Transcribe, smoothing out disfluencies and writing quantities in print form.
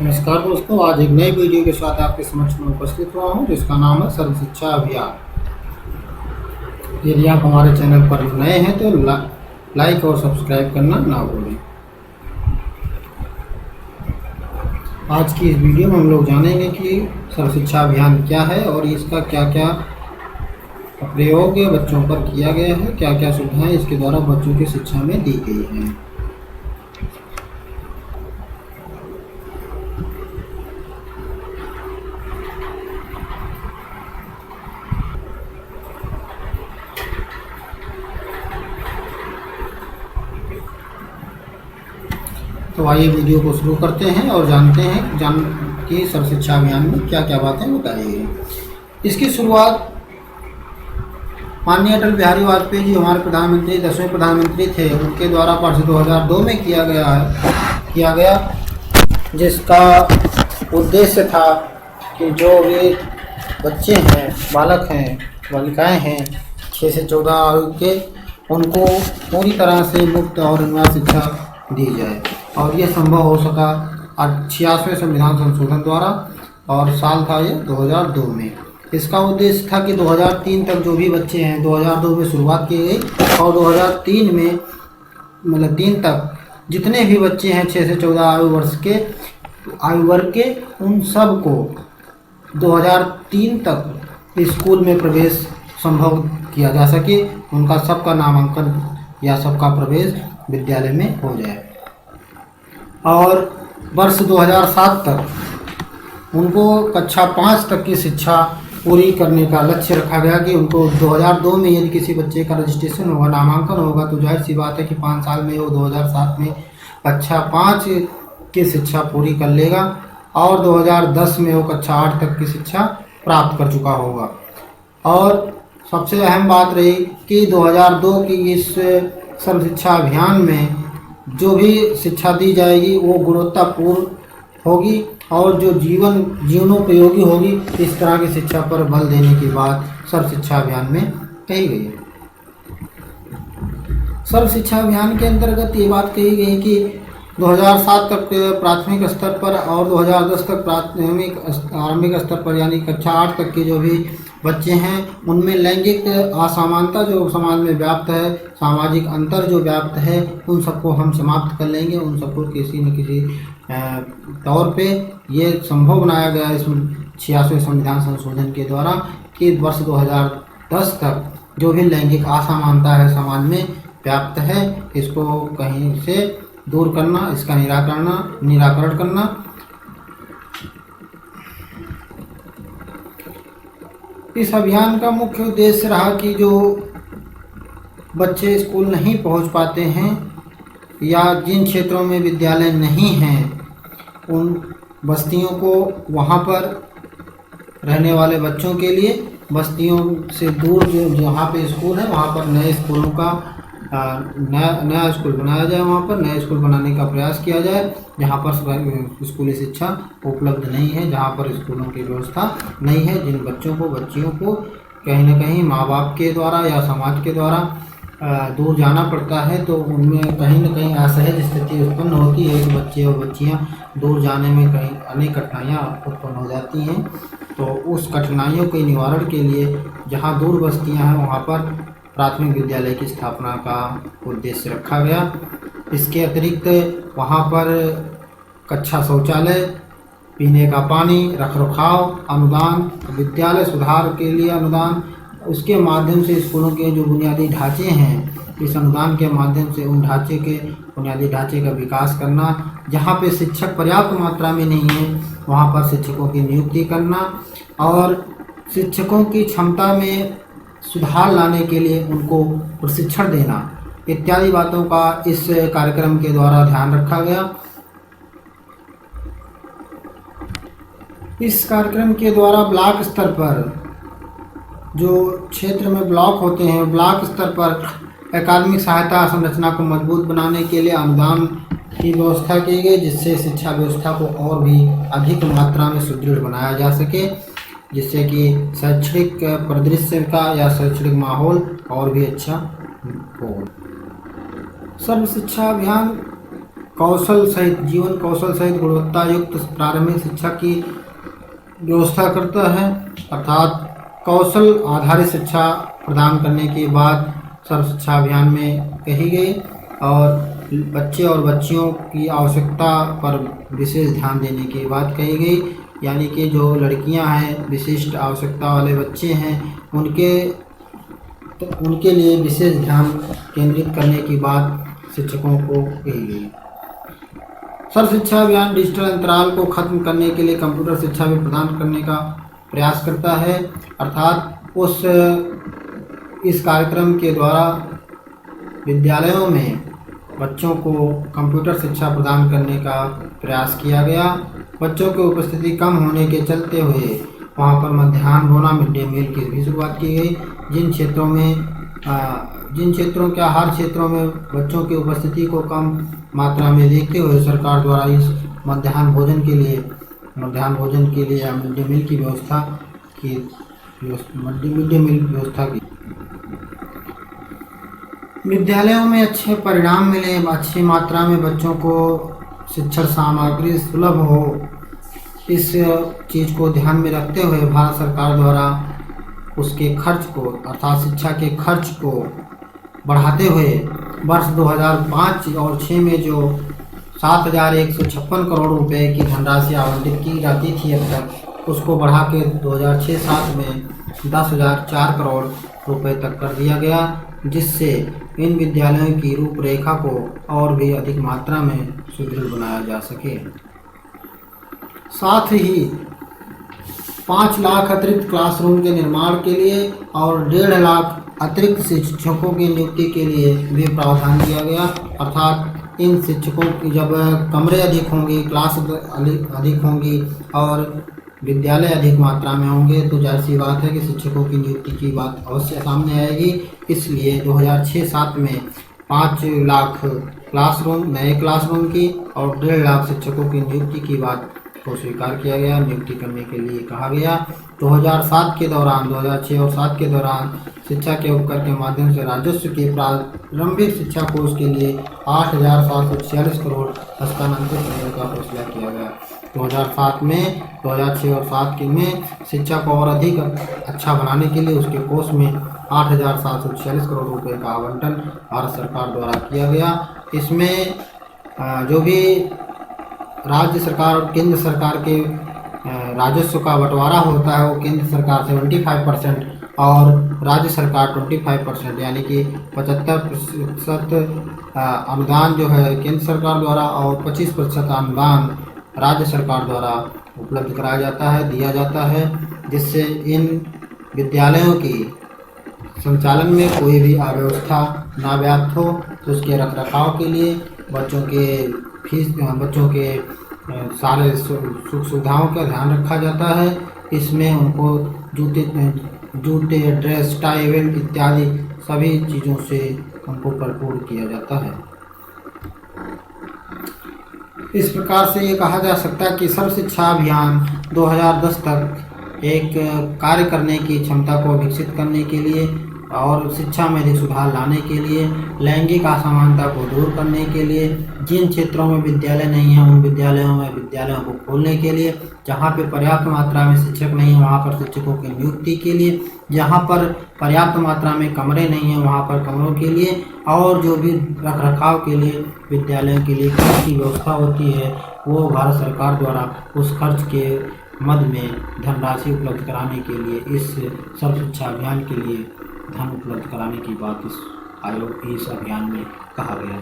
नमस्कार दोस्तों, आज एक नई वीडियो के साथ आपके समक्ष में उपस्थित हुआ हूं, जिसका नाम है सर्व शिक्षा अभियान। यदि आप हमारे चैनल पर नए हैं तो लाइक और सब्सक्राइब करना ना भूलें। आज की इस वीडियो में हम लोग जानेंगे कि सर्व शिक्षा अभियान क्या है और इसका क्या क्या प्रयोग बच्चों पर किया गया है, क्या क्या सुविधाएं इसके द्वारा बच्चों की शिक्षा में दी गई हैं। तो आइए वीडियो को शुरू करते हैं और जानते हैं कि सर्व शिक्षा अभियान में क्या क्या बातें बताई गई। इसकी शुरुआत माननीय अटल बिहारी वाजपेयी जी हमारे प्रधानमंत्री 10वें प्रधानमंत्री थे, उनके द्वारा वर्ष 2002 में किया गया, जिसका उद्देश्य था कि जो भी बच्चे हैं, बालक हैं, बालिकाएं हैं 6 से 14 आयु के, उनको पूरी तरह से मुफ्त और अनिवार्य शिक्षा दी जाए। और ये संभव हो सका 86वें संविधान संशोधन द्वारा, और साल था ये 2002 में। इसका उद्देश्य था कि 2003 तक जो भी बच्चे हैं, 2002 में शुरुआत की गई और 2003 में मतलब 3 तक जितने भी बच्चे हैं 6 से 14 आयु वर्ग के, उन सब को 2003 तक स्कूल में प्रवेश संभव किया जा सके, उनका सबका नामांकन या सबका प्रवेश विद्यालय में हो जाए। और वर्ष 2007 तक उनको कक्षा 5 तक की शिक्षा पूरी करने का लक्ष्य रखा गया कि उनको 2002 में यदि किसी बच्चे का रजिस्ट्रेशन होगा, नामांकन होगा, तो जाहिर सी बात है कि 5 साल में वो 2007 में कक्षा 5 की शिक्षा पूरी कर लेगा और 2010 में वो कक्षा 8 तक की शिक्षा प्राप्त कर चुका होगा। और सबसे अहम बात रही कि 2002 की इस सर्व शिक्षा अभियान में जो भी शिक्षा दी जाएगी वो गुणवत्तापूर्ण होगी और जो जीवनोपयोगी होगी। इस तरह की शिक्षा पर बल देने की बात सर्व शिक्षा अभियान में कही गई है। सर्व शिक्षा अभियान के अंतर्गत ये बात कही गई कि 2007 तक प्राथमिक स्तर पर और 2010 तक आरंभिक स्तर पर यानी कक्षा 8 तक के जो भी बच्चे हैं, उनमें लैंगिक असमानता जो समाज में व्याप्त है, सामाजिक अंतर जो व्याप्त है, उन सबको हम समाप्त कर लेंगे। उन सबको किसी न किसी तौर पे ये संभव बनाया गया इस 86वें संविधान संशोधन के द्वारा कि वर्ष 2010 तक जो भी लैंगिक असमानता है समाज में व्याप्त है, इसको कहीं से दूर करना, इसका निराकरण करना। इस अभियान का मुख्य उद्देश्य रहा कि जो बच्चे स्कूल नहीं पहुंच पाते हैं या जिन क्षेत्रों में विद्यालय नहीं हैं, उन बस्तियों को, वहां पर रहने वाले बच्चों के लिए बस्तियों से दूर जो जहाँ पे स्कूल है वहाँ पर नए स्कूलों का नया स्कूल बनाया जाए, वहाँ पर नए स्कूल बनाने का प्रयास किया जाए जहाँ पर स्कूली शिक्षा उपलब्ध नहीं है, जहाँ पर स्कूलों की व्यवस्था नहीं है। जिन बच्चियों को कहीं न कहीं माँ बाप के द्वारा या समाज के द्वारा दूर जाना पड़ता है, तो उनमें कहीं न कहीं असहज स्थिति उत्पन्न होती है कि बच्चे और बच्चियाँ दूर जाने में कहीं अनेक कठिनाइयाँ उत्पन्न हो जाती हैं। तो उस कठिनाइयों के निवारण के लिए जहाँ दूर बस्तियाँ हैं वहाँ पर प्राथमिक विद्यालय की स्थापना का उद्देश्य रखा गया। इसके अतिरिक्त वहाँ पर कक्षा शौचालय, पीने का पानी, रखरखाव, अनुदान, विद्यालय सुधार के लिए अनुदान, उसके माध्यम से स्कूलों के जो बुनियादी ढांचे हैं, इस अनुदान के माध्यम से उन बुनियादी ढांचे का विकास करना। जहाँ पे शिक्षक पर्याप्त मात्रा में नहीं है वहाँ पर शिक्षकों की नियुक्ति करना और शिक्षकों की क्षमता में सुधार लाने के लिए उनको प्रशिक्षण देना, इत्यादि बातों का इस कार्यक्रम के द्वारा ध्यान रखा गया। इस कार्यक्रम के द्वारा ब्लॉक स्तर पर जो क्षेत्र में ब्लॉक होते हैं, ब्लॉक स्तर पर अकादमिक सहायता संरचना को मजबूत बनाने के लिए अनुदान की व्यवस्था की गई, जिससे शिक्षा व्यवस्था को और भी अधिक मात्रा में सुदृढ़ बनाया जा सके, जिससे कि शैक्षणिक परिदृश्य का या शैक्षणिक माहौल और भी अच्छा हो। सर्व शिक्षा अभियान कौशल सहित जीवन कौशल सहित गुणवत्ता युक्त प्रारंभिक शिक्षा की व्यवस्था करता है, अर्थात कौशल आधारित शिक्षा प्रदान करने की बात सर्व शिक्षा अभियान में कही गई और बच्चे और बच्चियों की आवश्यकता पर विशेष ध्यान देने की बात कही गई। यानी कि जो लड़कियां हैं, विशिष्ट आवश्यकता वाले बच्चे हैं, उनके लिए विशेष ध्यान केंद्रित करने की बात शिक्षकों को कही गई। सर्व शिक्षा अभियान डिजिटल अंतराल को खत्म करने के लिए कंप्यूटर शिक्षा भी प्रदान करने का प्रयास करता है, अर्थात इस कार्यक्रम के द्वारा विद्यालयों में बच्चों को कंप्यूटर शिक्षा प्रदान करने का प्रयास किया गया। बच्चों की उपस्थिति कम होने के चलते हुए वहाँ पर मध्याह्न भोजन मिड डे मील की भी शुरुआत की गई। जिन क्षेत्रों के हर क्षेत्रों में बच्चों की उपस्थिति को कम मात्रा में देखते हुए सरकार द्वारा इस मध्याह्न भोजन के लिए या मिड डे मील की व्यवस्था की। विद्यालयों में अच्छे परिणाम मिले, अच्छी मात्रा में बच्चों को शिक्षण सामग्री सुलभ हो, इस चीज़ को ध्यान में रखते हुए भारत सरकार द्वारा उसके खर्च को अर्थात शिक्षा के खर्च को बढ़ाते हुए वर्ष 2005 और 6 में जो 7,156 करोड़ रुपए की धनराशि आवंटित की जाती थी अब तक, उसको बढ़ा के 2006-07 में 10,004 करोड़ रुपए तक कर दिया गया, जिससे इन विद्यालयों की रूपरेखा को और भी अधिक मात्रा में सुदृढ़ बनाया जा सके। साथ ही 5 लाख अतिरिक्त क्लासरूम के निर्माण के लिए और 1.5 लाख अतिरिक्त शिक्षकों की नियुक्ति के लिए भी प्रावधान किया गया, अर्थात इन शिक्षकों की जब कमरे अधिक होंगे, क्लास अधिक होंगी और विद्यालय अधिक मात्रा में होंगे तो जाहिर सी बात है कि शिक्षकों की नियुक्ति की बात अवश्य सामने आएगी। इसलिए 2006-07 में 5 लाख नए क्लासरूम की और 1.5 लाख शिक्षकों की नियुक्ति की बात को स्वीकार किया गया, नियुक्ति करने के लिए कहा गया। 2006 और 7 के दौरान शिक्षा के उपकर के माध्यम से राजस्व के प्रारंभिक शिक्षा कोष के लिए 8,746 करोड़ हस्तांतरित करने का फैसला किया गया। 2006 और 7 में शिक्षा को और अधिक अच्छा बनाने के लिए उसके कोष में 8,746 करोड़ रुपए का आवंटन भारत सरकार द्वारा किया गया। इसमें जो भी राज्य सरकार और केंद्र सरकार के राजस्व का बंटवारा होता है वो केंद्र सरकार 75% और राज्य सरकार 25%, यानी कि 75% अनुदान जो है केंद्र सरकार द्वारा और 25% अनुदान राज्य सरकार द्वारा उपलब्ध कराया जाता है, दिया जाता है, जिससे इन विद्यालयों की संचालन में कोई भी अव्यवस्था ना व्याप्त हो, तो उसके रखरखाव के लिए बच्चों के सारे सुख सुविधाओं का ध्यान रखा जाता है। इसमें उनको जूते, ड्रेस, टाई, बेल्ट इत्यादि सभी चीज़ों से उनको भरपूर किया जाता है। इस प्रकार से ये कहा जा सकता है कि सर्व शिक्षा अभियान 2010 तक एक कार्य करने की क्षमता को विकसित करने के लिए और शिक्षा में अधिक सुधार लाने के लिए, लैंगिक असमानता को दूर करने के लिए, जिन क्षेत्रों में विद्यालय नहीं है उन विद्यालयों को खोलने के लिए, जहाँ पे पर्याप्त मात्रा में शिक्षक नहीं है वहाँ पर शिक्षकों की नियुक्ति के लिए, जहाँ पर पर्याप्त मात्रा में कमरे नहीं हैं वहाँ पर कमरों के लिए, और जो भी रखरखाव के लिए विद्यालयों के लिए खर्च की व्यवस्था होती है वो भारत सरकार द्वारा उस खर्च के मद में धनराशि उपलब्ध कराने के लिए इस सर्व शिक्षा अभियान के लिए धन उपलब्ध कराने की बात इस अभियान में कहा गया है।